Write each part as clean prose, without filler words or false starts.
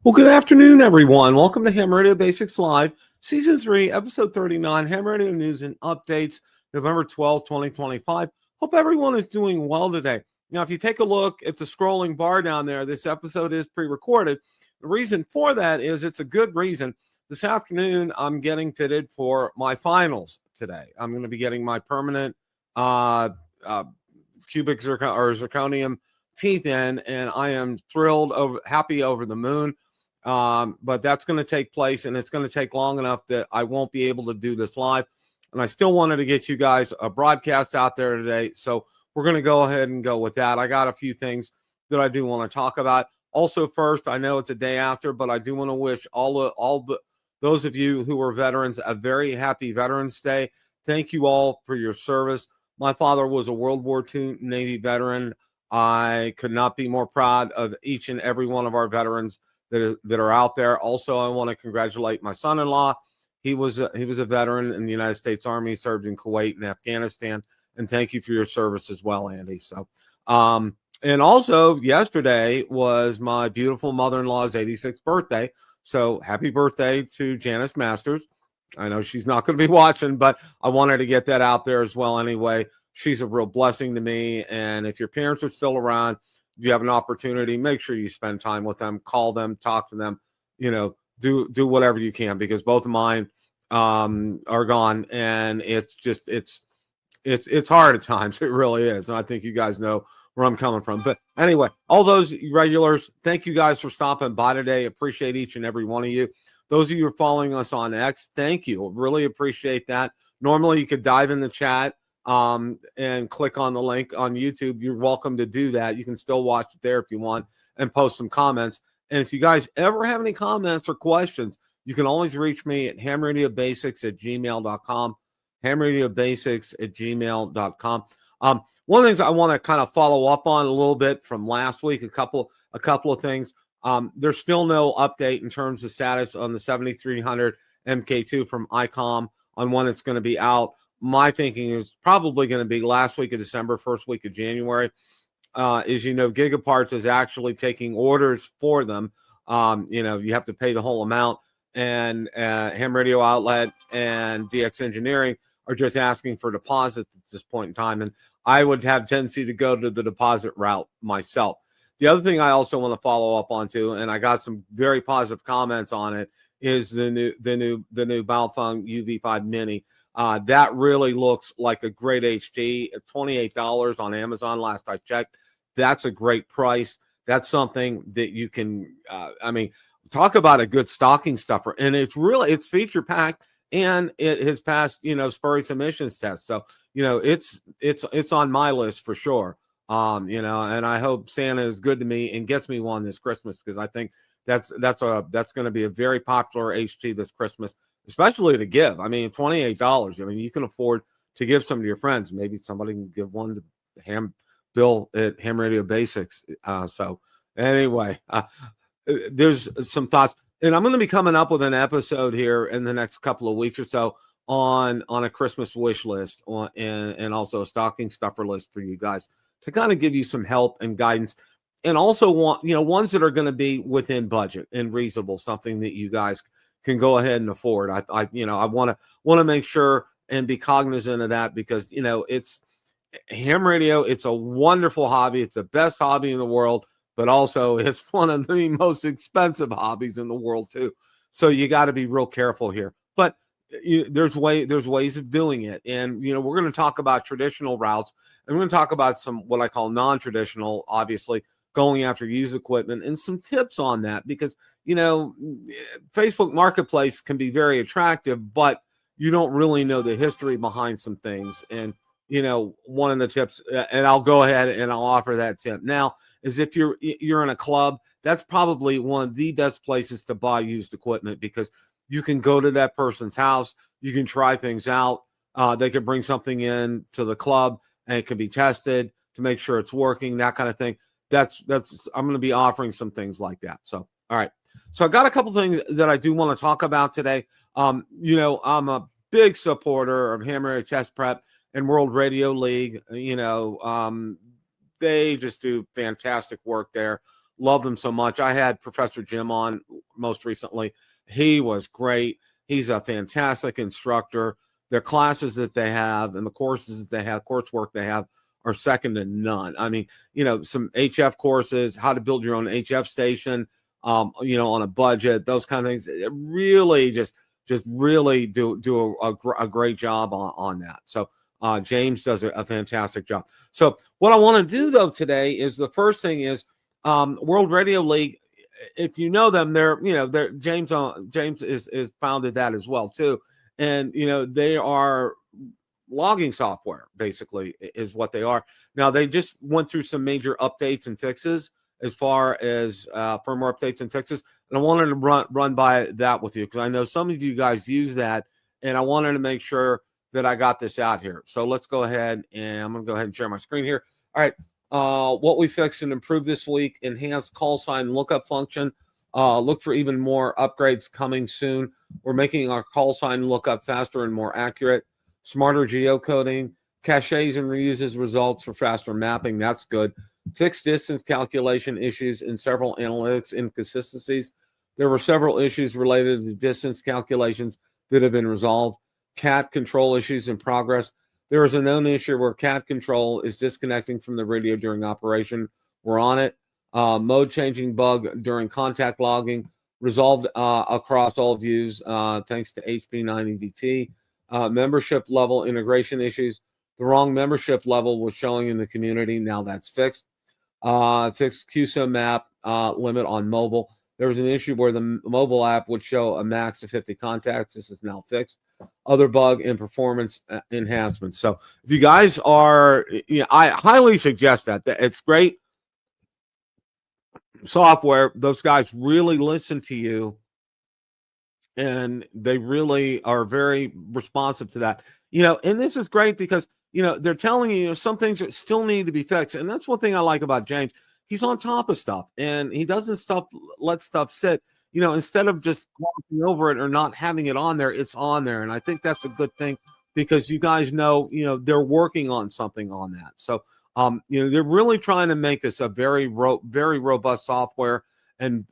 Well, good afternoon, everyone. Welcome to Ham Radio Basics Live, Season 3, Episode 39, Ham Radio News and Updates, November 12th, 2025. Hope everyone is doing well today. Now, if you take a look at the scrolling bar down there, this episode is pre-recorded. The reason for that is it's a good reason. This afternoon, I'm getting fitted for my finals today. I'm going to be getting my permanent cubic zirconium teeth in, and I am thrilled, happy over the moon. But that's going to take place, and it's going to take long enough that I won't be able to do this live. And I still wanted to get you guys a broadcast out there today. So we're going to go ahead and go with that. I got a few things that I do want to talk about. Also, first, I know it's a day after, but I do want to wish those of you who are veterans a very happy Veterans Day. Thank you all for your service. My father was a World War II Navy veteran. I could not be more proud of each and every one of our veterans that are out there. Also, I want to congratulate my son-in-law. He was a veteran in the United States Army, served in Kuwait and Afghanistan, and thank you for your service as well, Andy. So, and also yesterday was my beautiful mother-in-law's 86th birthday. So happy birthday to Janice Masters. I know she's not going to be watching, but I wanted to get that out there as well anyway. She's a real blessing to me, and if your parents are still around, you have an opportunity, make sure you spend time with them, call them, talk to them, do whatever you can, because both of mine are gone, and it's hard at times. It really is. And I think you guys know where I'm coming from. But anyway, all those regulars, thank you guys for stopping by today. Appreciate each and every one of you. Those of you who are following us on X, thank you. Really appreciate that. Normally you could dive in the chat and click on the link on YouTube. You're welcome to do that. You can still watch it there if you want and post some comments. And if you guys ever have any comments or questions, you can always reach me at hamradiobasics@gmail.com, hamradiobasics@gmail.com. One of the things I want to kind of follow up on a little bit from last week, a couple of things. There's still no update in terms of status on the 7300 MK2 from ICOM on when it's going to be out. My thinking is probably going to be last week of December, first week of January. As you know, Gigaparts is actually taking orders for them. You have to pay the whole amount, and Ham Radio Outlet and DX Engineering are just asking for deposit at this point in time. And I would have tendency to go to the deposit route myself. The other thing I also want to follow up on too, and I got some very positive comments on it, is the new Baofeng UV5 Mini. That really looks like a great HD at $28 on Amazon. Last I checked, that's a great price. That's something that you can, talk about a good stocking stuffer. And it's feature packed, and it has passed, spurious emissions tests. So, it's on my list for sure. And I hope Santa is good to me and gets me one this Christmas, because I think that's going to be a very popular HT this Christmas, especially to give. $28. You can afford to give some to your friends. Maybe somebody can give one to Bill at Ham Radio Basics. So anyway, there's some thoughts, and I'm going to be coming up with an episode here in the next couple of weeks or so on a Christmas wish list and also a stocking stuffer list for you guys to kind of give you some help and guidance, and also ones that are going to be within budget and reasonable, something that you guys can go ahead and afford. I want to make sure and be cognizant of that, because it's ham radio. It's a wonderful hobby. It's the best hobby in the world, but also it's one of the most expensive hobbies in the world too. So you got to be real careful here. But there's ways of doing it, and we're going to talk about traditional routes, and we're going to talk about some what I call non-traditional, obviously going after used equipment, and some tips on that, because Facebook Marketplace can be very attractive, but you don't really know the history behind some things. And one of the tips, and I'll go ahead and I'll offer that tip now, is if you're in a club that's probably one of the best places to buy used equipment, because you can go to that person's house, you can try things out. They can bring something in to the club and it can be tested to make sure it's working, that kind of thing. That's I'm going to be offering some things like that. So, all right. So I got a couple things that I do want to talk about today. I'm a big supporter of Ham Radio Test Prep and World Radio League. They just do fantastic work there. Love them so much. I had Professor Jim on most recently. He was great. He's a fantastic instructor. Their classes that they have and the courses that they have, coursework they have, are second to none. I mean, some HF courses, how to build your own HF station, on a budget, those kind of things. It really just really do a great job on that. So James does a fantastic job. So what I want to do though today is, the first thing is World Radio League. If you know them, they're James is founded that as well too, and they are logging software, basically, is what they are. Now they just went through some major updates and fixes as far as firmware updates and fixes, and I wanted to run by that with you, because I know some of you guys use that, and I wanted to make sure that I got this out here. So let's go ahead, and I'm going to go ahead and share my screen here. All right. What we fixed and improved this week: enhanced call sign lookup function. Look for even more upgrades coming soon. We're making our call sign lookup faster and more accurate. Smarter geocoding, caches and reuses results for faster mapping. That's good. Fixed distance calculation issues and several analytics inconsistencies. There were several issues related to distance calculations that have been resolved. CAT control issues in progress. There is a known issue where CAT control is disconnecting from the radio during operation. We're on it. Mode changing bug during contact logging resolved across all views thanks to HB9EVT. Membership level integration issues. The wrong membership level was showing in the community. Now that's fixed. Fixed QSO map limit on mobile. There was an issue where the mobile app would show a max of 50 contacts. This is now fixed. Other bug and performance enhancements. So if you guys are, I highly suggest that. It's great software. Those guys really listen to you, and they really are very responsive to that. And this is great because, they're telling you some things that still need to be fixed. And that's one thing I like about James. He's on top of stuff, and he doesn't let stuff sit. Instead of just glossing over it or not having it on there, it's on there. And I think that's a good thing, because you guys know, they're working on something on that. So, they're really trying to make this a very robust software, and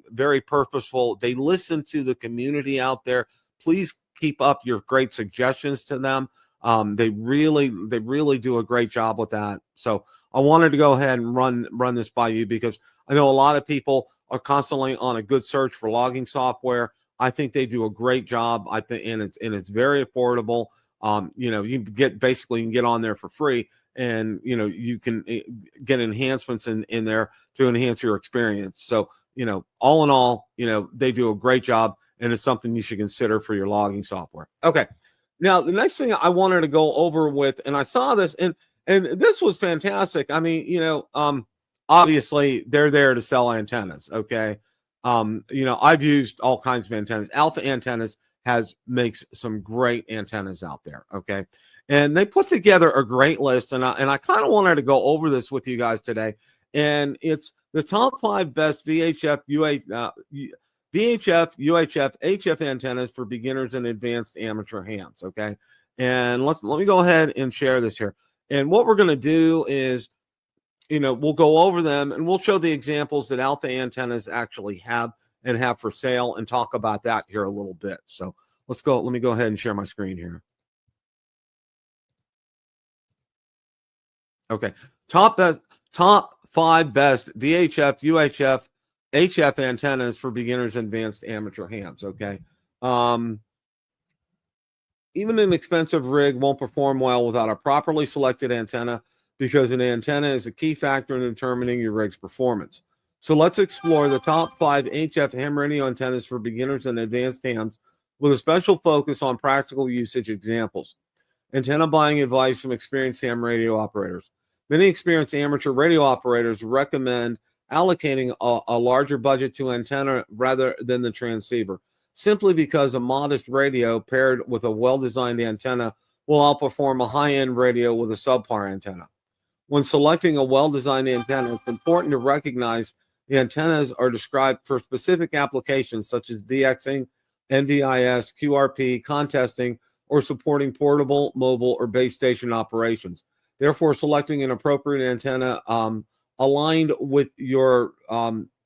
very purposeful. They listen to the community out there. Please keep up your great suggestions to them. They really do a great job with that. So I wanted to go ahead and run this by you, because I know a lot of people are constantly on a good search for logging software. I think they do a great job. I think, and it's very affordable. You can get on there for free, and you can get enhancements in there to enhance your experience. So all in all, they do a great job, and it's something you should consider for your logging software. Okay. Now, the next thing I wanted to go over with, and I saw this, and this was fantastic. I mean, obviously they're there to sell antennas. Okay. I've used all kinds of antennas. Alpha Antennas makes some great antennas out there. Okay. And they put together a great list. And I kind of wanted to go over this with you guys today. And it's the top 5 best VHF, UHF, HF antennas for beginners and advanced amateur hams. Okay. And let me go ahead and share this here. And what we're going to do is, we'll go over them, and we'll show the examples that Alpha Antennas actually have for sale, and talk about that here a little bit. So let's go. Let me go ahead and share my screen here. Okay. Top 5 best VHF, UHF, HF antennas for beginners and advanced amateur hams. Okay. Even an expensive rig won't perform well without a properly selected antenna, because an antenna is a key factor in determining your rig's performance. So let's explore the top 5 HF ham radio antennas for beginners and advanced hams, with a special focus on practical usage examples. Antenna buying advice from experienced ham radio operators. Many experienced amateur radio operators recommend allocating a larger budget to antenna rather than the transceiver, simply because a modest radio paired with a well-designed antenna will outperform a high-end radio with a subpar antenna. When selecting a well-designed antenna, it's important to recognize the antennas are described for specific applications such as DXing, NVIS, QRP, contesting, or supporting portable, mobile, or base station operations. Therefore, selecting an appropriate antenna aligned with your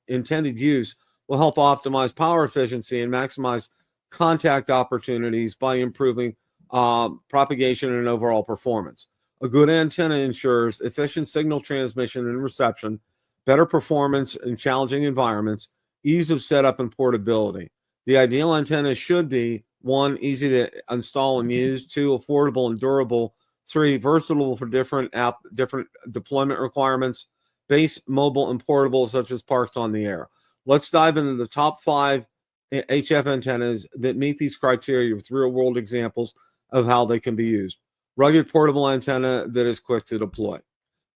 intended use will help optimize power efficiency and maximize contact opportunities by improving propagation and overall performance. A good antenna ensures efficient signal transmission and reception, better performance in challenging environments, ease of setup, and portability. The ideal antenna should be 1, easy to install and use, 2, affordable and durable, 3, versatile for different deployment requirements, base, mobile, and portable, such as parks on the air. Let's dive into the top 5 HF antennas that meet these criteria with real-world examples of how they can be used. Rugged portable antenna that is quick to deploy.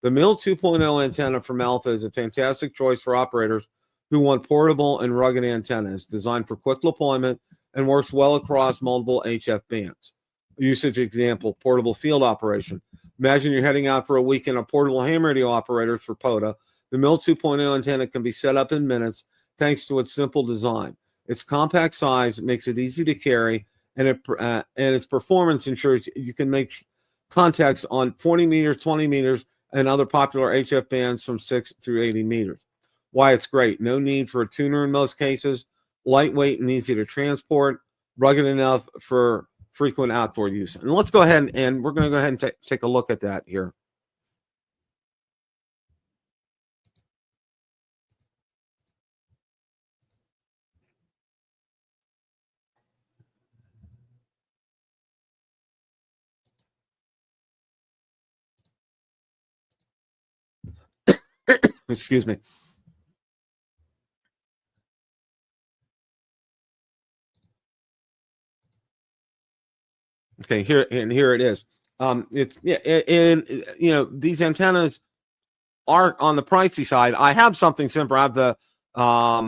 The MIL 2.0 antenna from Alpha is a fantastic choice for operators who want portable and rugged antennas designed for quick deployment and works well across multiple HF bands. Usage example, portable field operation. Imagine you're heading out for a weekend of portable ham radio operators for POTA. The MIL 2.0 antenna can be set up in minutes thanks to its simple design. Its compact size makes it easy to carry, and its performance ensures you can make contacts on 40 meters, 20 meters, and other popular HF bands from 6 through 80 meters. Why it's great. No need for a tuner in most cases. Lightweight and easy to transport. Rugged enough for frequent outdoor use. And let's go ahead and we're going to go ahead and take a look at that here. Excuse me. Okay, here it is. These antennas are on the pricey side. I have something simpler. I have the a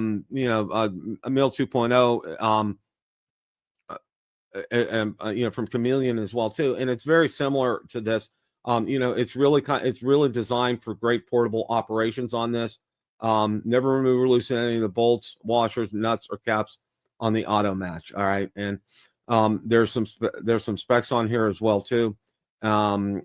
MIL 2.0 from Chameleon as well too, and it's very similar to this. It's really designed for great portable operations on this. Never remove or loosen any of the bolts, washers, nuts, or caps on the auto match. All right, and there's some specs on here as well too, and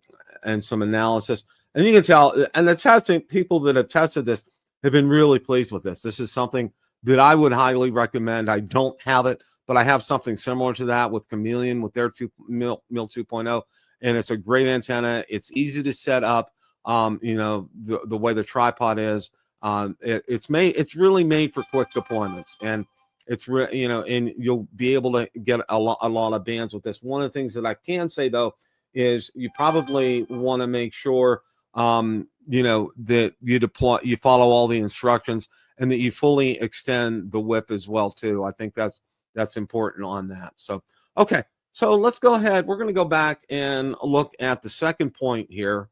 some analysis. And you can tell, and the testing people that have tested this have been really pleased with this. This is something that I would highly recommend. I don't have it, but I have something similar to that with Chameleon with their MIL 2.0, and it's a great antenna. It's easy to set up. The way the tripod is, it's really made for quick deployments, and and you'll be able to get a lot of bands with this. One of the things that I can say though is you probably want to make sure that you follow all the instructions and that you fully extend the whip as well too. I think that's important on that. So okay, so let's go ahead. We're going to go back and look at the second point here.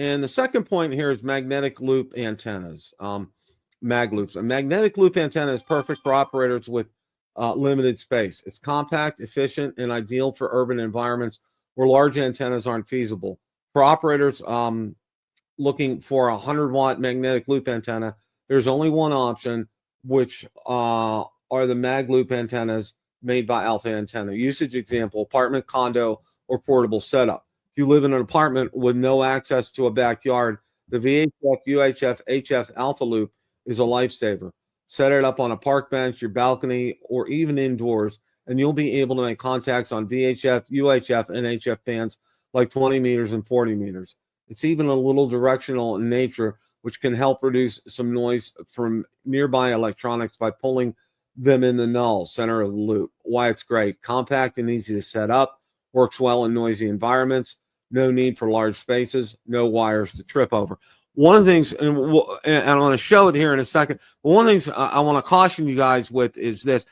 And the second point here is magnetic loop antennas, mag loops. A magnetic loop antenna is perfect for operators with limited space. It's compact, efficient, and ideal for urban environments where large antennas aren't feasible. For operators looking for a 100-watt magnetic loop antenna, there's only one option, which are the mag loop antennas made by Alpha Antenna. Usage example, apartment, condo, or portable setup. If you live in an apartment with no access to a backyard, the VHF, UHF, HF Alpha Loop is a lifesaver. Set it up on a park bench, your balcony, or even indoors, and you'll be able to make contacts on VHF, UHF, and HF bands like 20 meters and 40 meters. It's even a little directional in nature, which can help reduce some noise from nearby electronics by pulling them in the null, center of the loop. Why it's great. Compact and easy to set up. Works well in noisy environments. No need for large spaces. No wires to trip over. One of the things, and I'm going to show it here in a second, but one of the things I want to caution you guys with is this,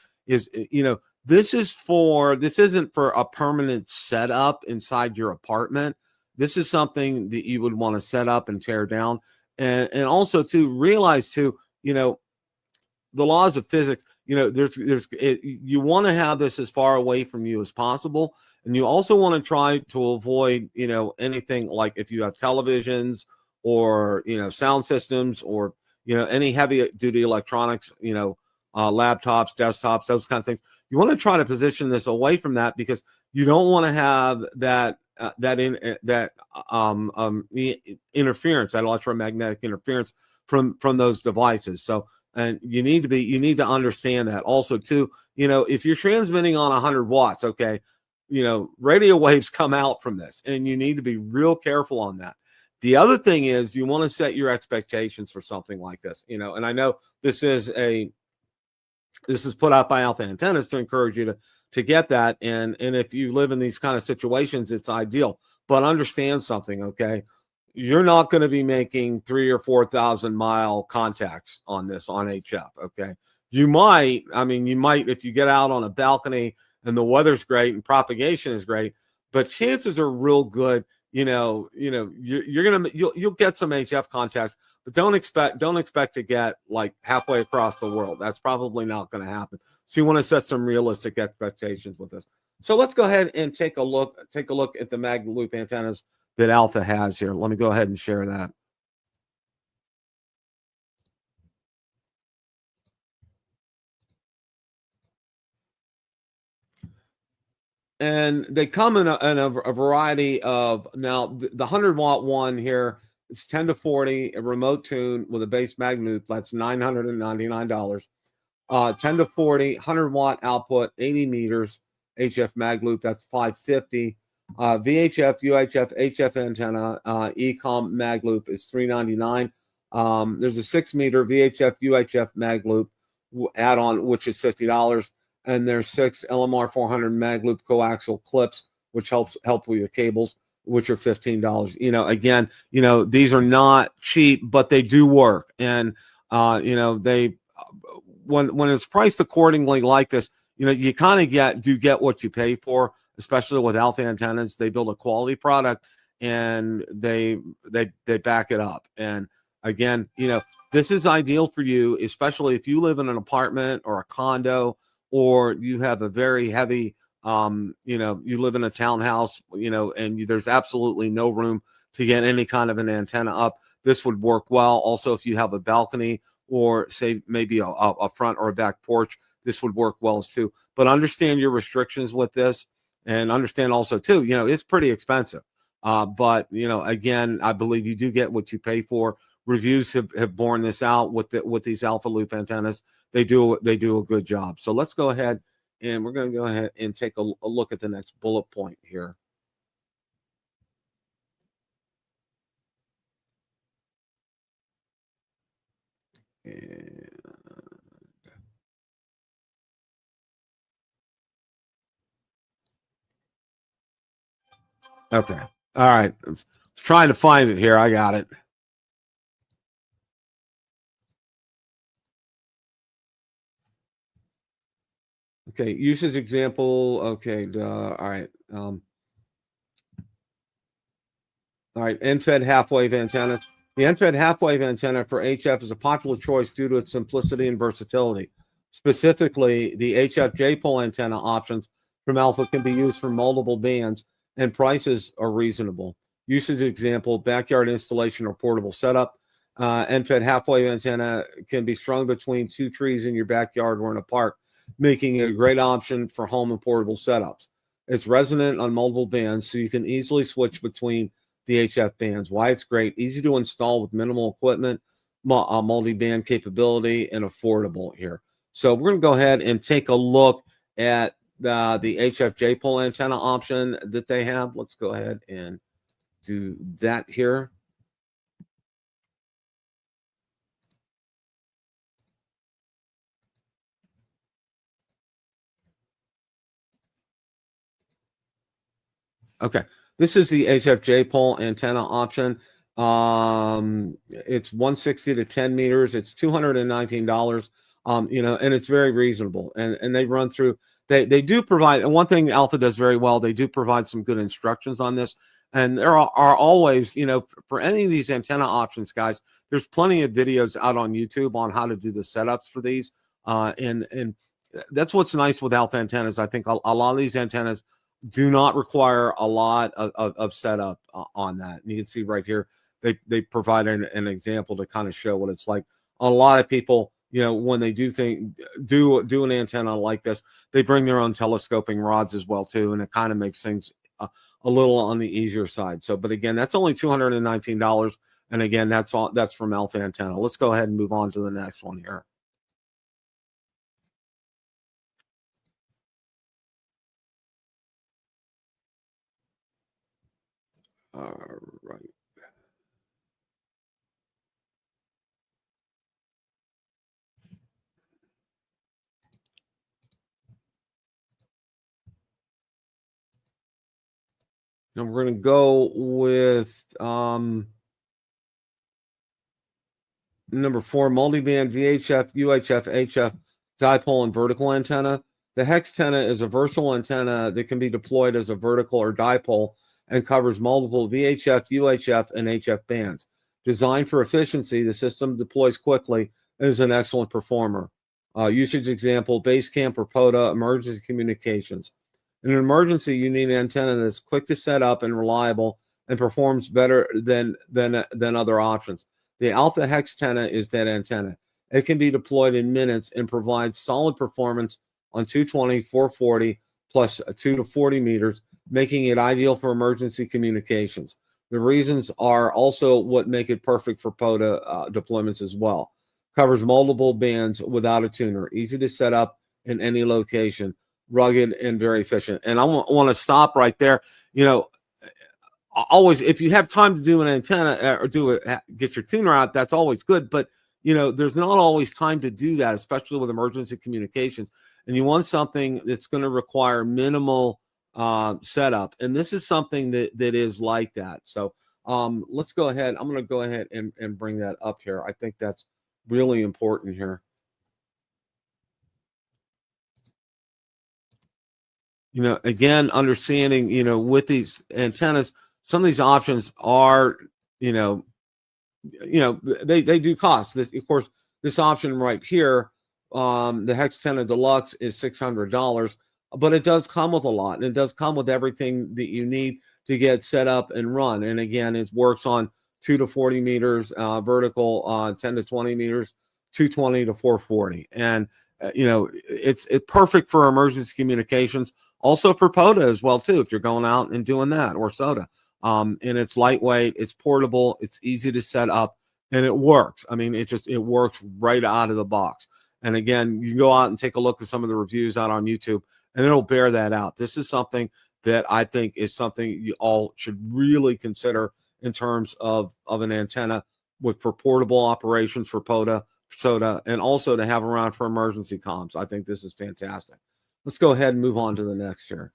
This isn't for a permanent setup inside your apartment. This is something that you would want to set up and tear down. And also to realize too, the laws of physics, you want to have this as far away from you as possible. And you also want to try to avoid, anything like if you have televisions or, sound systems or, any heavy duty electronics, laptops, desktops, those kind of things. You want to try to position this away from that because you don't want to have that interference, that electromagnetic interference from those devices. So, and you need to understand that also too. If you're transmitting on 100 watts, okay, radio waves come out from this, and you need to be real careful on that. The other thing is you want to set your expectations for something like this, and I know this is put out by Alpha Antennas to encourage you to get that. And if you live in these kind of situations, it's ideal. But understand something, okay? You're not going to be making 3,000 or 4,000 mile contacts on this on HF, okay? You might if you get out on a balcony and the weather's great and propagation is great, but chances are real good, you'll get some HF contacts. But don't expect to get like halfway across the world. That's probably not going to happen. So you want to set some realistic expectations with this. So let's go ahead and take a look at the mag loop antennas that Alpha has here. Let me go ahead and share that. And they come in a variety of, now the 100-watt one here. It's 10 to 40, a remote tune with a base mag loop. That's $999. 10 to 40, 100-watt output, 80 meters, HF mag loop. That's $550. VHF, UHF, HF antenna, ECOM mag loop is $399. There's a 6-meter VHF, UHF mag loop add-on, which is $50. And there's 6 LMR 400 mag loop coaxial clips, which help with your cables, which are $15. Again, these are not cheap, but they do work. And, they, when it's priced accordingly like this, you kind of get what you pay for, especially with Alpha Antennas. They build a quality product and they back it up. And again, this is ideal for you, especially if you live in an apartment or a condo, or you have a very heavy, you live in a townhouse, and there's absolutely no room to get any kind of an antenna up. This would work well. Also, if you have a balcony or say maybe a front or a back porch, this would work well too. But understand your restrictions with this, and understand also too, it's pretty expensive. But again, I believe you do get what you pay for. Reviews have borne this out with these Alpha Loop antennas. They do a good job. So let's go ahead, and we're going to go ahead and take a look at the next bullet point here. And okay. All right. I'm trying to find it here. I got it. Okay. Usage example. Okay. All right. All right. End-fed half-wave antenna. The end-fed half-wave antenna for HF is a popular choice due to its simplicity and versatility. Specifically, the HF J-pole antenna options from Alpha can be used for multiple bands, and prices are reasonable. Usage example, backyard installation or portable setup. End-fed half-wave antenna can be strung between 2 trees in your backyard or in a park, making it a great option for home and portable setups. It's resonant on multiple bands, so you can easily switch between the HF bands. Why it's great: easy to install with minimal equipment, multi-band capability, and affordable here. So we're going to go ahead and take a look at the HF J-pole antenna option that they have. Let's go ahead and do that here. Okay, this is the HF J-pole antenna option. It's 160 to 10 meters. It's $219. And it's very reasonable. And they run through they do provide, and one thing Alpha does very well, they do provide some good instructions on this. And there are always, for any of these antenna options, guys, there's plenty of videos out on YouTube on how to do the setups for these. And that's what's nice with Alpha antennas. I think a lot of these antennas do not require a lot of setup on that. And you can see right here, they provide an example to kind of show what it's like. A lot of people, when they do an antenna like this, they bring their own telescoping rods as well too, and it kind of makes things a little on the easier side. So, but again, that's only $219, and again, that's from Alpha Antenna. Let's go ahead and move on to the next one here. All right. Now we're going to go with number 4, multiband VHF, UHF, HF dipole and vertical antenna. The hex antenna is a versatile antenna that can be deployed as a vertical or dipole and covers multiple VHF, UHF, and HF bands. Designed for efficiency, the system deploys quickly and is an excellent performer. Usage example, base camp or POTA, emergency communications. In an emergency, you need an antenna that's quick to set up and reliable and performs better than other options. The Alpha Hex antenna is that antenna. It can be deployed in minutes and provides solid performance on 220, 440, plus 2 to 40 meters, making it ideal for emergency communications. The reasons are also what make it perfect for POTA deployments as well. Covers multiple bands without a tuner, easy to set up in any location, rugged and very efficient. And I want to stop right there. Always, if you have time to do an antenna or get your tuner out, that's always good. But there's not always time to do that, especially with emergency communications. And you want something that's going to require minimal setup. And this is something that is like that. So let's go ahead. I'm going to go ahead and bring that up here. I think that's really important here. Again, understanding, with these antennas, some of these options are, they do cost. This, of course, this option right here, the Hex Antenna Deluxe is $600, but it does come with a lot, and it does come with everything that you need to get set up and run. And again, it works on 2 to 40 meters vertical, 10 to 20 meters, 220 to 440, and it's perfect for emergency communications. Also for POTA as well too, if you're going out and doing that, or SOTA. And it's lightweight, it's portable, it's easy to set up, and it works. I mean, it works right out of the box. And again, you can go out and take a look at some of the reviews out on YouTube, and it'll bear that out. This is something that I think is something you all should really consider in terms of an antenna for portable operations for POTA, SOTA, and also to have around for emergency comms. I think this is fantastic. Let's go ahead and move on to the next here.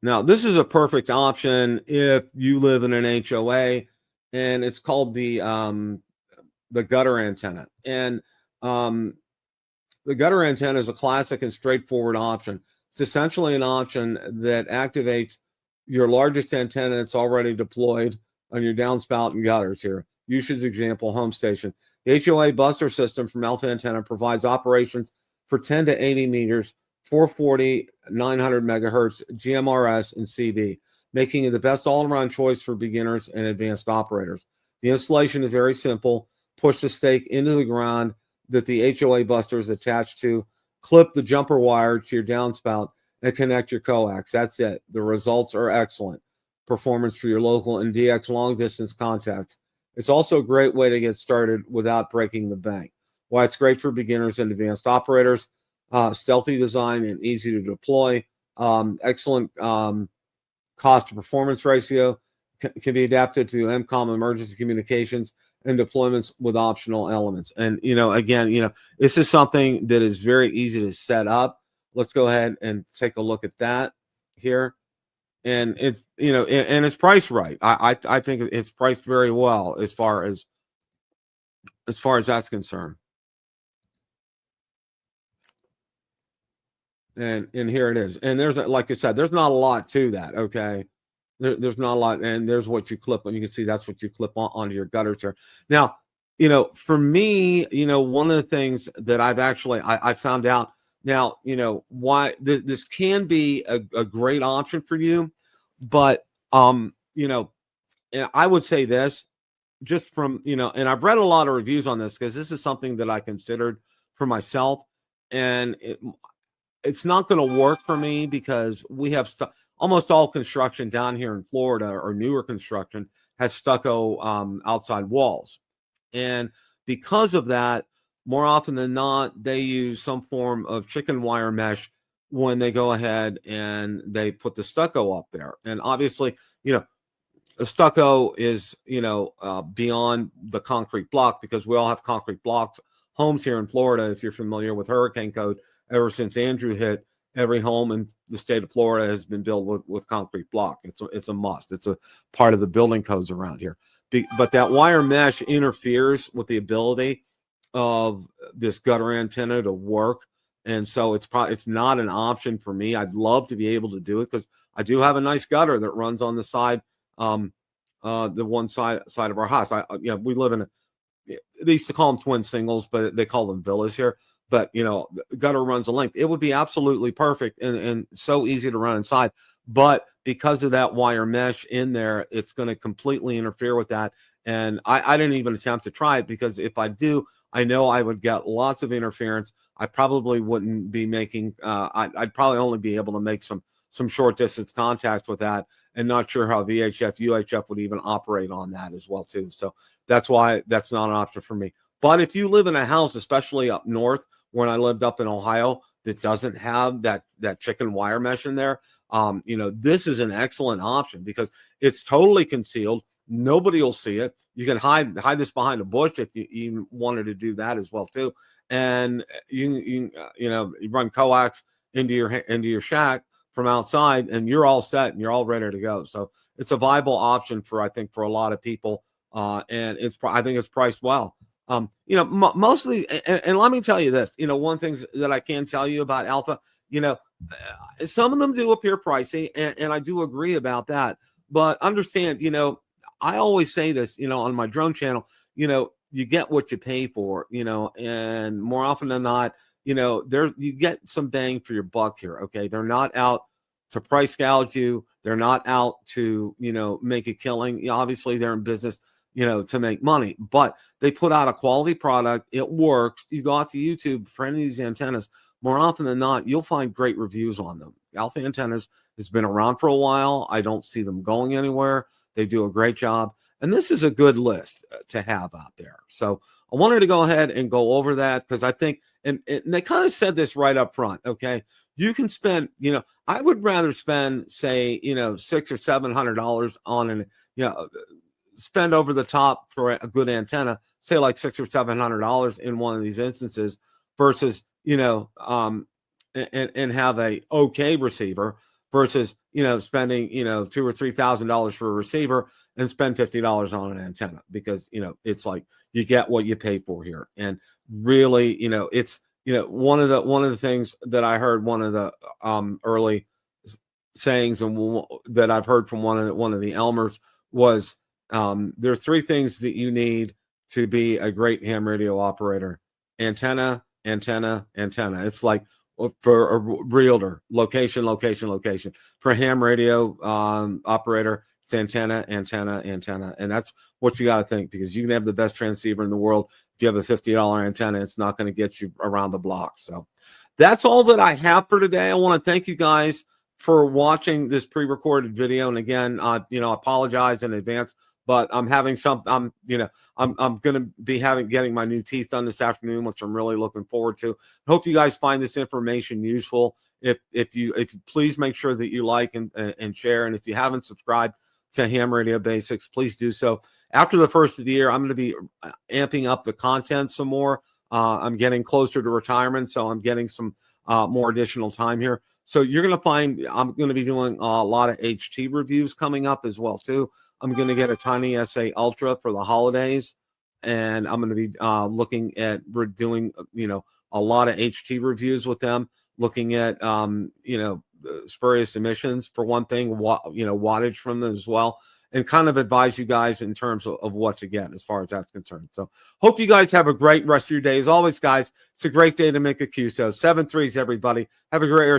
Now, this is a perfect option if you live in an HOA, and it's called the gutter antenna. And the gutter antenna is a classic and straightforward option. It's essentially an option that activates your largest antenna that's already deployed on your downspout and gutters here. Usage example, home station. The HOA buster system from Alpha Antenna provides operations for 10 to 80 meters, 440, 900 megahertz, GMRS, and CB, making it the best all-around choice for beginners and advanced operators. The installation is very simple. Push the stake into the ground that the HOA buster is attached to, clip the jumper wire to your downspout, and connect your coax. That's it. The results are excellent. Performance for your local and DX long-distance contacts. It's also a great way to get started without breaking the bank. Why it's great for beginners and advanced operators. Stealthy design and easy to deploy. Excellent cost to performance ratio. Can be adapted to MCOM emergency communications and deployments with optional elements. And, again, this is something that is very easy to set up. let's go ahead and take a look at that here. And it's, and it's priced right. I think it's priced very well as far as that's concerned. And here it is. And there's, like I said, there's not a lot to that. Okay. There's not a lot. And there's what you clip on. You can see that's what you clip onto your gutters here. Now, for me, one of the things that I found out now, why this can be a great option for you, but, and I would say this just from, and I've read a lot of reviews on this because this is something that I considered for myself, and it's not going to work for me because we have almost all construction down here in Florida, or newer construction, has stucco outside walls. And because of that, more often than not, they use some form of chicken wire mesh when they go ahead and they put the stucco up there. And obviously, the stucco is, beyond the concrete block, because we all have concrete blocked homes here in Florida. If you're familiar with hurricane code, ever since Andrew hit, every home in the state of Florida has been built with concrete block. It's a must. It's a part of the building codes around here. But that wire mesh interferes with the ability of this gutter antenna to work. And so it's not an option for me. I'd love to be able to do it because I do have a nice gutter that runs on the side, the one side of our house. We live in they used to call them twin singles, but they call them villas here. But, the gutter runs a length. It would be absolutely perfect and so easy to run inside. But because of that wire mesh in there, it's going to completely interfere with that. And I didn't even attempt to try it, because if I do, I know I would get lots of interference. I probably wouldn't be making, I'd probably only be able to make some short distance contacts with that, and not sure how VHF, UHF would even operate on that as well too. So that's why that's not an option for me. But if you live in a house, especially up north, when I lived up in Ohio, that doesn't have that chicken wire mesh in there, this is an excellent option because it's totally concealed. Nobody will see it. You can hide this behind a bush if you even wanted to do that as well too. And you run coax into your shack from outside, and you're all set and you're all ready to go. So it's a viable option for a lot of people, and I think it's priced well. Mostly, and let me tell you this, one of the things that I can tell you about Alpha, some of them do appear pricey, and I do agree about that. But understand, I always say this, on my drone channel, you get what you pay for, and more often than not, you get some bang for your buck here. Okay. They're not out to price gouge you. They're not out to, make a killing. Obviously they're in business, to make money, but they put out a quality product. It works. You go out to YouTube for any of these antennas, more often than not, you'll find great reviews on them. Alpha Antennas has been around for a while. I don't see them going anywhere. They do a great job. And this is a good list to have out there. So I wanted to go ahead and go over that because I think, and they kind of said this right up front. Okay. You can spend, I would rather spend, say, $600 or $700 on an, spend over the top for a good antenna, say like $600 or $700 in one of these instances versus, and have a okay receiver versus, spending, $2,000 or $3,000 for a receiver and spend $50 on an antenna because, it's like you get what you pay for here. And really, it's, one of the things that I heard, one of the early sayings and that I've heard from one of the Elmers was, there are three things that you need to be a great ham radio operator: antenna, antenna, antenna. It's like for a realtor, location, location, location. For a ham radio operator, it's antenna, antenna, antenna. And that's what you got to think, because you can have the best transceiver in the world. If you have a $50 antenna, it's not going to get you around the block. So that's all that I have for today. I want to thank you guys for watching this pre-recorded video. And again, I apologize in advance, but I'm having I'm going to be getting my new teeth done this afternoon, which I'm really looking forward to. Hope you guys find this information useful. If you please make sure that you like and share. And if you haven't subscribed to Ham Radio Basics, please do so. After the first of the year, I'm going to be amping up the content some more. I'm getting closer to retirement, so I'm getting some more additional time here. So you're going to find I'm going to be doing a lot of HT reviews coming up as well too. I'm going to get a Tiny SA Ultra for the holidays, and I'm going to be looking at doing a lot of HT reviews with them, looking at spurious emissions for one thing, wattage from them as well, and kind of advise you guys in terms of what to get as far as that's concerned. So hope you guys have a great rest of your day. As always, guys, it's a great day to make a QSO. 7 3s, everybody. Have a great rest.